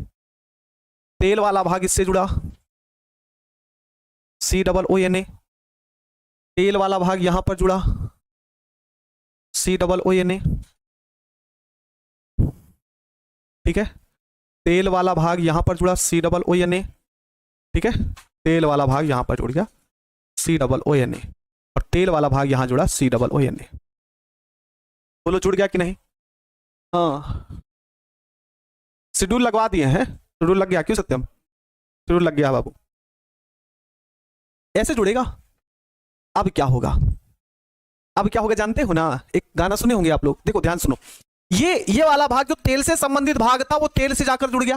तेल वाला भाग इससे जुड़ा COONA, तेल वाला भाग यहां पर जुड़ा COONA, ठीक है, तेल वाला भाग यहां पर जुड़ा COONA, ठीक है, तेल वाला भाग यहां पर जुड़ गया COONA और तेल वाला भाग यहां जुड़ा COONA। बोलो जुड़ गया कि नहीं। हाँ शेड्यूल लगवा दिए हैं, शेड्यूल लग गया, क्यों सत्यम, शेड्यूल लग गया बाबू, ऐसे जुड़ेगा। अब क्या होगा, अब क्या होगा जानते हो ना, एक गाना सुने होंगे आप लोग, देखो ध्यान सुनो। ये वाला भाग जो तेल से संबंधित भाग था वो तेल से जाकर जुड़ गया,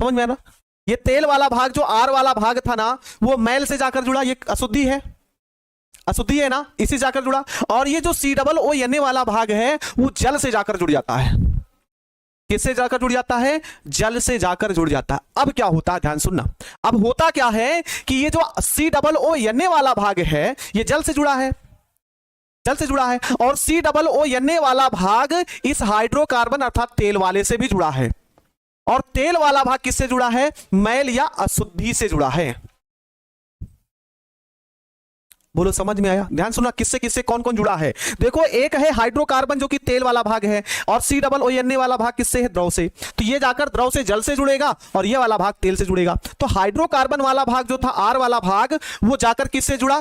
समझ में आ रहा। ये तेल वाला भाग जो आर वाला भाग था ना, वो मैल से जाकर जुड़ा, ये अशुद्धि है, अशुद्धि है ना, इसी जाकर जुड़ा। और ये जो COONA वाला भाग है वो जल से जाकर जुड़ जाता है, किससे जाकर जुड़ जाता है, जल से जाकर जुड़ जाता है। अब क्या होता है ध्यान सुनना, अब होता क्या है कि ये जो COONA वाला भाग है ये जल से जुड़ा है, जल से जुड़ा है, और COONA वाला भाग इस हाइड्रोकार्बन अर्थात तेल वाले से भी जुड़ा है। और तेल वाला भाग किससे जुड़ा है, मैल या अशुद्धि से जुड़ा है। बोलो समझ में आया, ध्यान सुना किससे किससे कौन कौन जुड़ा है। देखो एक है हाइड्रोकार्बन जो कि तेल वाला भाग है, और COONA वाला भाग किससे है, द्रव से। तो ये जाकर द्रव से जल से जुड़ेगा और ये वाला भाग तेल से जुड़ेगा। तो हाइड्रोकार्बन वाला भाग जो था आर वाला भाग, वो जाकर किससे जुड़ा,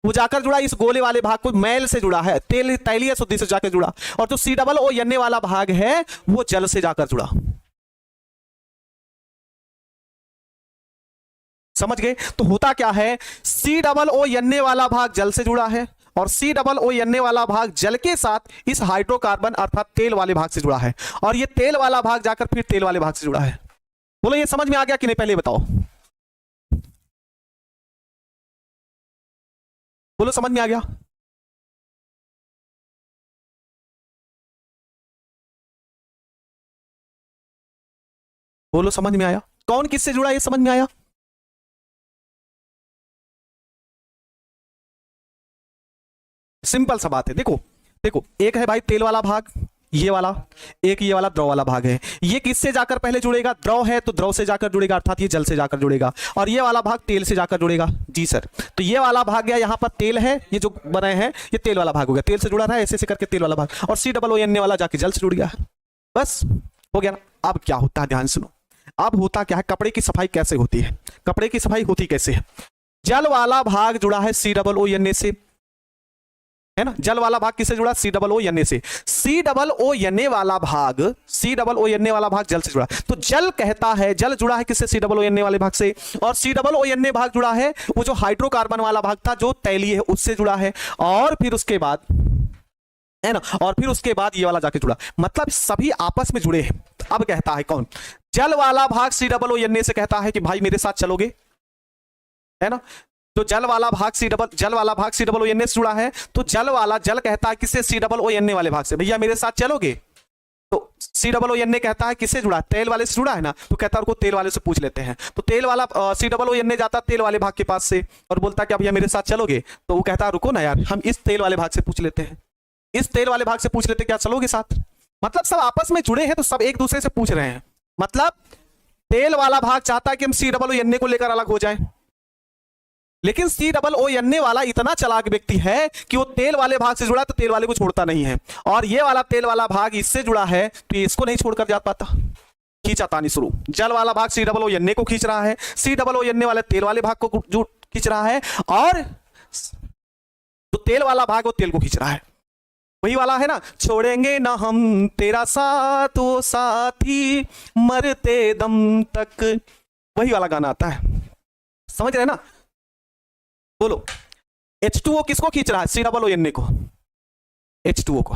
वो जाकर जुड़ा इस गोले वाले भाग को, मैल से जुड़ा है, तेल तैलीय शुद्धि से जाकर जुड़ा। और जो COONA वाला भाग है वो जल से जाकर जुड़ा, समझ गए। तो होता क्या है, COONA वाला भाग जल से जुड़ा है और COONA वाला भाग जल के साथ इस हाइड्रोकार्बन अर्थात तेल वाले भाग से जुड़ा है, और ये तेल वाला भाग जाकर फिर तेल वाले भाग से जुड़ा है। बोलो ये समझ में आ गया कि नहीं, पहले बताओ, बोलो समझ में आ गया। बोलो समझ में आया, कौन किससे जुड़ा ये समझ में आया। सिंपल सा बात है, देखो देखो एक है भाई तेल वाला भाग ये वाला, एक ये वाला द्रव वाला भाग है। ये किससे जाकर पहले जुड़ेगा, द्रव है तो द्रव से जाकर जुड़ेगा अर्थात ये जल से जाकर जुड़ेगा, और ये वाला भाग तेल से जाकर जुड़ेगा। जी सर, तो ये वाला भाग गया, यहां पर तेल है, ये जो बनाए हैं ये तेल वाला भाग हो गया, तेल से जुड़ा था ऐसे करके तेल वाला भाग, और COONA वाला जाके जल से जुड़ गया, बस हो गया ना। अब क्या होता है ध्यान सुनो, अब होता क्या है, कपड़े की सफाई कैसे होती है, कपड़े की सफाई होती कैसे है। जल वाला भाग जुड़ा है COONA से, है ना, जल वाला भाग किससे जुड़ा, COONA से। COONA वाला भाग, COONA वाला भाग जल से जुड़ा, तो जल कहता है, जल जुड़ा है किससे, COONA वाले भाग से, और COONA भाग जुड़ा है वो जो हाइड्रोकार्बन वाला भाग था जो तैलीय है उससे जुड़ा है, और फिर उसके बाद है ना, और फिर उसके बाद ये वाला जाके जुड़ा, मतलब सभी आपस में जुड़े हैं। अब कहता है कौन, जल वाला भाग COONA से कहता है कि भाई मेरे साथ चलोगे, है ना। तो जल वाला भाग COONA से जुड़ा है, तो जल कहता है किससे, COONA वाले भाग से, भैया मेरे साथ चलोगे। तो COONA कहता है किससे जुड़ा, तेल वाले से जुड़ा है ना, तो कहता है उनको तेल वाले से पूछ लेते हैं। तो तेल वाला COONA जाता तेल वाले भाग के पास से और बोलता है कि भैया मेरे साथ चलोगे। तो वो कहता है रुको ना यार, हम इस तेल वाले भाग से पूछ लेते हैं, इस तेल वाले भाग से पूछ लेते क्या चलोगे साथ। मतलब सब आपस में जुड़े हैं तो सब एक दूसरे से पूछ रहे हैं। मतलब तेल वाला भाग चाहता है कि हम COONA को लेकर अलग हो जाए, लेकिन COONA वाला इतना चालाक व्यक्ति है कि वो तेल वाले भाग से जुड़ा तो तेल वाले को छोड़ता नहीं है, और ये वाला तेल वाला भाग इससे जुड़ा है तो इसको नहीं छोड़कर जा पाता, खींचातानी शुरू। जल वाला भाग COONA को खींच रहा है, COONA वाले तेल वाले भाग को जो खींच रहा है, और जो तेल वाला भाग वो तेल को खींच रहा है। वही वाला है ना, छोड़ेंगे ना हम तेरा साथ वो साथी मरते दम तक, वही वाला गाना आता है। समझ रहे हैं ना? बोलो, H2O किसको खींच रहा है? COO को, H2O को।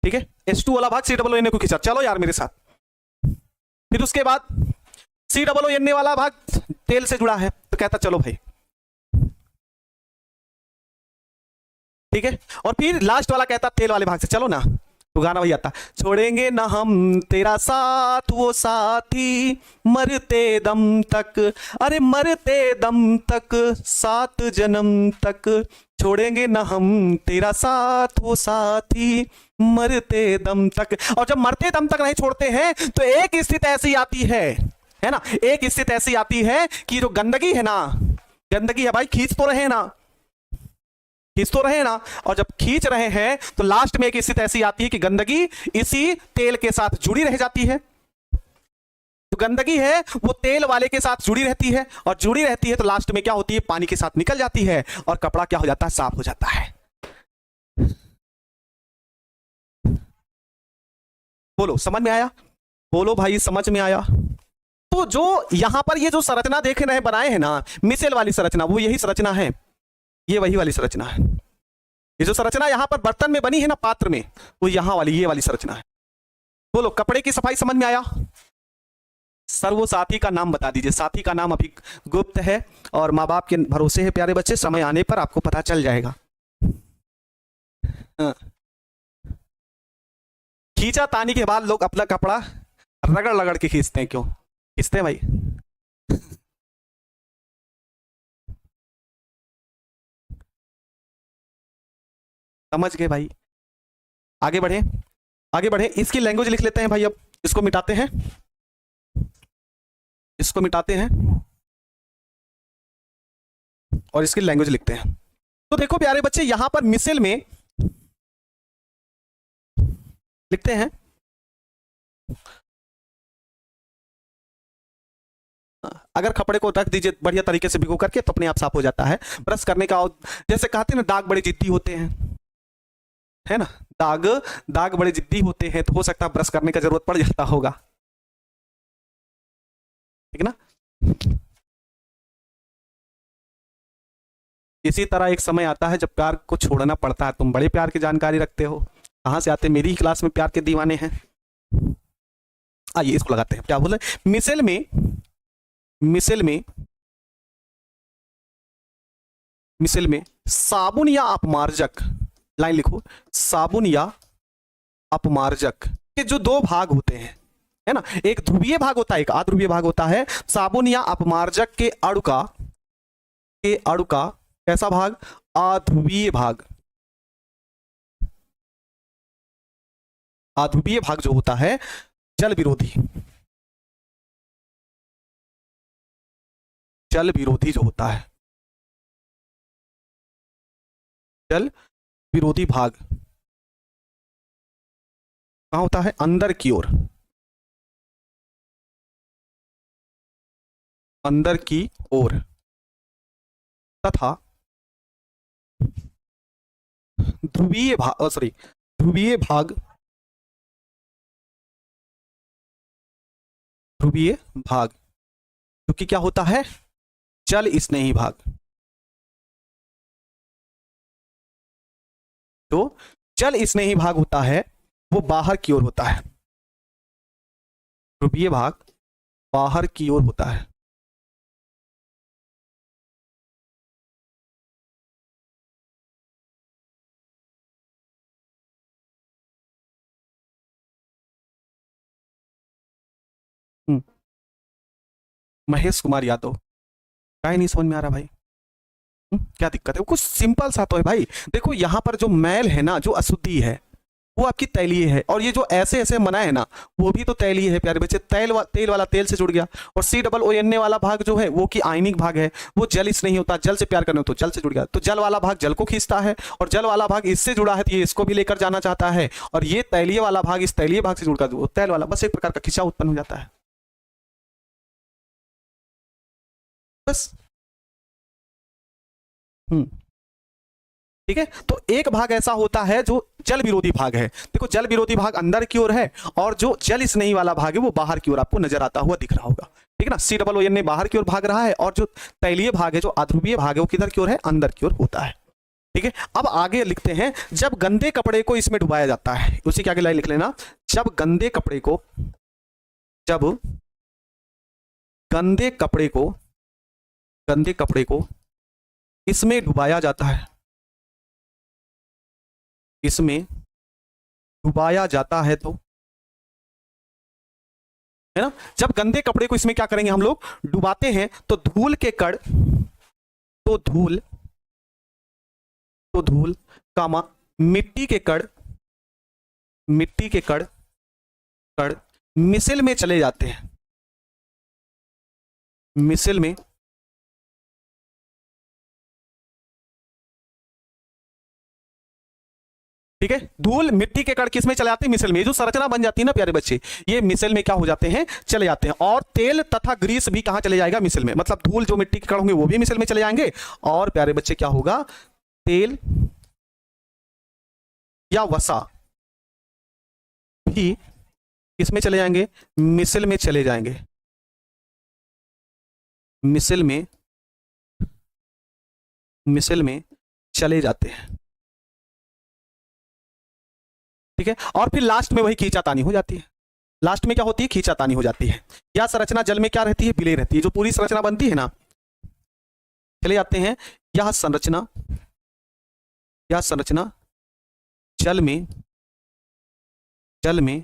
ठीक है, H2 वाला भाग COO को खींचा। चलो यार मेरे साथ। फिर उसके बाद COO वाला भाग तेल से जुड़ा है, तो कहता चलो भाई, ठीक है। और फिर लास्ट वाला कहता तेल वाले भाग से चलो ना, तो गाना वही आता, छोड़ेंगे ना हम तेरा साथ वो साथी मरते दम तक, अरे मरते दम तक 7 जन्म तक, छोड़ेंगे ना हम तेरा साथ वो साथी मरते दम तक। और जब मरते दम तक नहीं छोड़ते हैं तो एक स्थिति ऐसी आती है ना, एक स्थिति ऐसी आती है कि जो गंदगी है ना, गंदगी है भाई, खींच तो रहे ना, खींच तो रहे ना, और जब खींच रहे हैं तो लास्ट में एक स्थिति ऐसी आती है कि गंदगी इसी तेल के साथ जुड़ी रह जाती है। तो गंदगी है वो तेल वाले के साथ जुड़ी रहती है, और जुड़ी रहती है तो लास्ट में क्या होती है, पानी के साथ निकल जाती है और कपड़ा क्या हो जाता है, साफ हो जाता है। बोलो समझ में आया? बोलो भाई समझ में आया? तो जो यहां पर ये जो संरचना देख रहे हैं बनाए हैं ना, मिसेल वाली संरचना, वो यही संरचना है, ये वही वाली संरचना है। ये जो संरचना यहां पर बर्तन में बनी है ना, पात्र में, वो यहां वाली ये वाली संरचना है। बोलो कपड़े की सफाई समझ में आया? सर वो साथी का नाम बता दीजिए। साथी का नाम अभी गुप्त है और माँ बाप के भरोसे है प्यारे बच्चे, समय आने पर आपको पता चल जाएगा। हाँ। खींचा तानी के बाद लोग अपना कपड़ा रगड़ रगड़ के खींचते हैं, क्यों खींचते हैं भाई? समझ गए भाई? आगे बढ़े, आगे बढ़े। इसकी लैंग्वेज लिख लेते हैं भाई। अब इसको मिटाते हैं, इसको मिटाते हैं और इसकी लैंग्वेज लिखते हैं। तो देखो प्यारे बच्चे, यहां पर मिसेल में लिखते हैं, अगर कपड़े को रख दीजिए बढ़िया तरीके से भिगो करके तो अपने आप साफ हो जाता है। ब्रश करने का, जैसे कहते हैं ना, दाग बड़े जिद्दी होते हैं, है ना, दाग दाग बड़े जिद्दी होते हैं, तो हो सकता है ब्रश करने का जरूरत पड़ जाता होगा, ठीक ना। इसी तरह एक समय आता है जब प्यार को छोड़ना पड़ता है। तुम बड़े प्यार की जानकारी रखते हो, कहां से आते? मेरी ही क्लास में प्यार के दीवाने हैं। आइए इसको लगाते हैं। क्या बोले? मिसेल में, मिसेल में, मिसेल में साबुन या अपमार्जक, लाइन लिखो, साबुन या अपमार्जक के जो दो भाग होते हैं, है ना, एक ध्रुवीय भाग होता है, एक अध्रुवीय भाग होता है। साबुन या अपमार्जक के अणु का, के अणु का कैसा भाग? अध्रुवीय भाग। अध्रुवीय भाग जो होता है जल विरोधी, जल विरोधी जो होता है, जल विरोधी भाग कहां होता है? अंदर की ओर, अंदर की ओर। तथा ध्रुवीय भाग, सॉरी, ध्रुवीय भाग, ध्रुवीय भाग जो कि क्या होता है? जल स्नेही भाग। तो जल स्नेही भाग होता है वो बाहर की ओर होता है, ध्रुवीय भाग बाहर की ओर होता है। महेश कुमार यादव, क्या नहीं समझ में आ रहा भाई? क्या दिक्कत है? कुछ सिंपल सा तो है भाई। देखो यहां पर जो मैल है ना, जो अशुद्धि है, वो आपकी तैलीय है, और ये जो ऐसे ऐसे मना है ना, वो भी तो तैलीय है प्यारे बच्चे। तेल वाला तेल से जुड़ गया, और COO वाला भाग जो है वो की आयनिक भाग है, वो जल इस नहीं होता, जल से प्यार करने तो जल से जुड़ गया, तो जल वाला भाग जल को खींचता है, और जल वाला भाग इससे जुड़ा है तो ये इसको भी लेकर जाना चाहता है, और ये तैलीय वाला भाग इस तैलीय भाग से जुड़कर वो तेल वाला, बस एक प्रकार का खिंचाव उत्पन्न हो जाता है, बस। ठीक है। तो एक भाग ऐसा होता है जो जल विरोधी भाग है। देखो जल विरोधी भाग अंदर की ओर है और जो जल स्नेही वाला भाग है वो बाहर की ओर आपको नजर आता हुआ दिख रहा होगा। ठीक है ना, COON ने बाहर की ओर भाग रहा है और जो तैलीय भाग है, जो अध्रुवीय भाग है, वो किधर की ओर है, अंदर की ओर होता है। ठीक है, अब आगे लिखते हैं, जब गंदे कपड़े को इसमें डुबाया जाता है, उसी के आगे लाइन लिख लेना, जब गंदे कपड़े को इसमें डुबाया जाता है, इसमें डुबाया जाता है तो, है ना, जब गंदे कपड़े को इसमें क्या करेंगे हम लोग, डुबाते हैं, तो धूल कामा मिट्टी के कण मिसल में चले जाते हैं, मिसल में, ठीक है। धूल मिट्टी के कण किस में चले जाते हैं, मिसल में। ये जो संरचना बन जाती है ना प्यारे बच्चे, ये मिसल में क्या हो जाते हैं, चले जाते हैं। और तेल तथा ग्रीस भी कहां चले जाएगा, मिसल में। मतलब धूल जो मिट्टी के कण होंगे वो भी मिसल में चले जाएंगे, और प्यारे बच्चे क्या होगा, तेल या वसा भी किसमें चले जाएंगे, मिसल में चले जाएंगे, मिसल में चले जाते हैं। ठीक है, और फिर लास्ट में वही खींचातानी हो जाती है। लास्ट में क्या होती है, खींचातानी हो जाती है। यह संरचना जल में क्या रहती है, विलय रहती है। जो पूरी संरचना बनती है ना, चले जाते हैं, यह संरचना जल में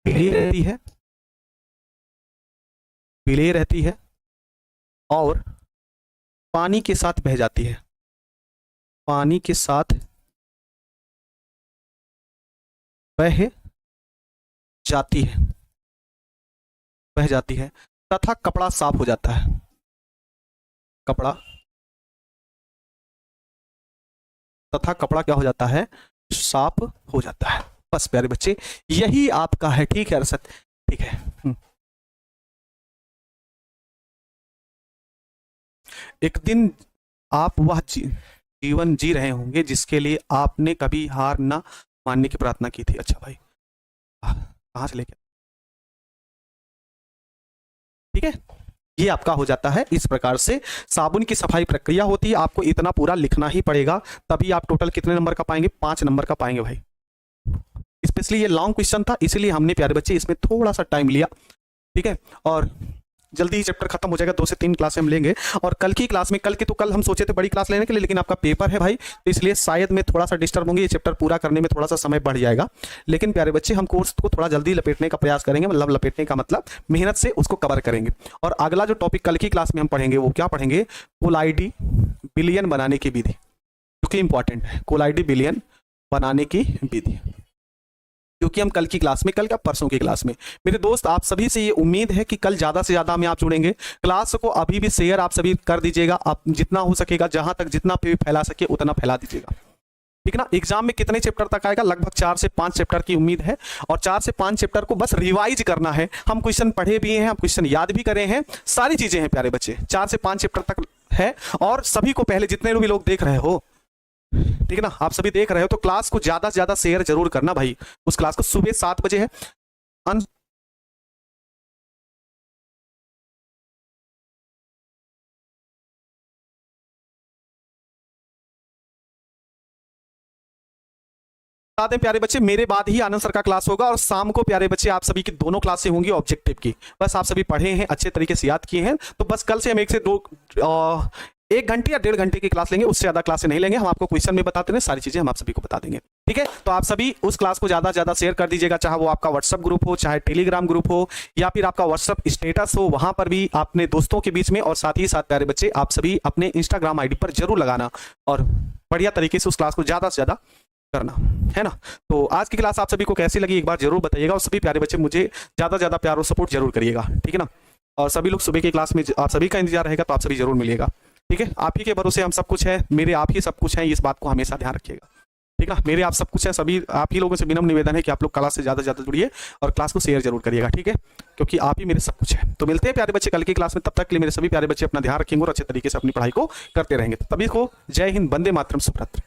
विलय रहती है और पानी के साथ बह जाती है, पानी के साथ बह जाती है तथा कपड़ा साफ हो जाता है, कपड़ा क्या हो जाता है, साफ हो जाता है। बस प्यारे बच्चे यही आपका है। ठीक है अरशद, ठीक है। एक दिन आप वह जीवन जी रहे होंगे जिसके लिए आपने कभी हार ना मानने की प्रार्थना की थी। अच्छा भाई, कहां से लेके, ठीक है, ये आपका हो जाता है। इस प्रकार से साबुन की सफाई प्रक्रिया होती है। आपको इतना पूरा लिखना ही पड़ेगा, तभी आप टोटल कितने नंबर का पाएंगे, 5 नंबर का पाएंगे भाई। स्पेशली ये लॉन्ग क्वेश्चन था, इसीलिए हमने प्यारे बच्चे इसमें थोड़ा सा टाइम लिया। ठीक है, और जल्दी ही चैप्टर खत्म हो जाएगा, 2 से 3 क्लास हम लेंगे। और कल की क्लास में, कल हम सोचे थे बड़ी क्लास लेने के लिए, लेकिन आपका पेपर है भाई, तो इसलिए शायद मैं थोड़ा सा डिस्टर्ब होंगे। ये चैप्टर पूरा करने में थोड़ा सा समय बढ़ जाएगा, लेकिन प्यारे बच्चे हम कोर्स को थोड़ा जल्दी लपेटने का प्रयास करेंगे। मतलब लपेटने का मतलब मेहनत से उसको कवर करेंगे। और अगला जो टॉपिक कल की क्लास में हम पढ़ेंगे वो क्या पढ़ेंगे, कोलाइडी बिलियन बनाने की विधि, जो कि इंपॉर्टेंट है। कोलाइडी बिलियन बनाने की विधि, क्योंकि हम कल की क्लास में, कल का परसों की क्लास में, मेरे दोस्त आप सभी से ये उम्मीद है कि कल ज़्यादा से ज़्यादा में आप जुड़ेंगे। क्लास को अभी भी शेयर आप सभी कर दीजिएगा, आप जितना हो सकेगा, जहां तक जितना भी फैला सके उतना फैला दीजिएगा। ठीक है ना। एग्जाम में कितने चैप्टर तक आएगा, लगभग 4 से 5 चैप्टर की उम्मीद है, और 4 से 5 चैप्टर को बस रिवाइज करना है। हम क्वेश्चन पढ़े भी हैं, हम क्वेश्चन याद भी करे हैं, सारी चीजें हैं प्यारे बच्चे। 4 से 5 चैप्टर तक है, और सभी को पहले जितने भी लोग देख रहे हो, ठीक है ना, आप सभी देख रहे हो, तो क्लास को ज्यादा से ज्यादा शेयर जरूर करना भाई। उस क्लास को सुबह 7 बजे है। बता दें प्यारे बच्चे, मेरे बाद ही आनंद सर का क्लास होगा, और शाम को प्यारे बच्चे आप सभी की दोनों क्लासें होंगी ऑब्जेक्टिव की। बस आप सभी पढ़े हैं, अच्छे तरीके से याद किए हैं, तो बस कल से हम 1 से 1 घंटे या 1.5 घंटे की क्लास लेंगे, उससे ज्यादा क्लासें नहीं लेंगे। हम आपको क्वेश्चन में बताते हैं, सारी चीजें हम आप सभी को बता देंगे। ठीक है, तो आप सभी उस क्लास को ज्यादा से ज्यादा शेयर कर दीजिएगा, चाहे वो आपका व्हाट्सएप ग्रुप हो, चाहे टेलीग्राम ग्रुप हो, या फिर आपका व्हाट्सएप स्टेटस हो, वहां पर भी अपने दोस्तों के बीच में, और साथ ही साथ प्यारे बच्चे आप सभी अपने इंस्टाग्राम आईडी पर जरूर लगाना, और बढ़िया तरीके से उस क्लास को ज्यादा से ज्यादा करना, है ना। तो आज की क्लास आप सभी को कैसी लगी एक बार जरूर बताइएगा, और सभी प्यारे बच्चे मुझे ज्यादा से ज्यादा प्यार और सपोर्ट जरूर करिएगा। ठीक है ना, और सभी लोग सुबह की क्लास में आप सभी का इंतजार रहेगा, तो आप सभी जरूर मिलिएगा। ठीक है, आप ही के भरोसे हम सब कुछ है, मेरे आप ही सब कुछ है, इस बात को हमेशा ध्यान रखिएगा। ठीक है, मेरे आप सब कुछ है, सभी आप ही लोगों से विनम्र निवेदन है कि आप लोग क्लास से ज्यादा जुड़िए और क्लास को शेयर जरूर करिएगा। ठीक है, क्योंकि आप ही मेरे सब कुछ है। तो मिलते हैं प्यारे बच्चे कल की क्लास में, तब तक के लिए मेरे सभी प्यारे बच्चे अपना ध्यान रखेंगे और अच्छे तरीके से अपनी पढ़ाई को करते रहेंगे। तभी को जय हिंद, वंदे मातरम, सुप्रभात।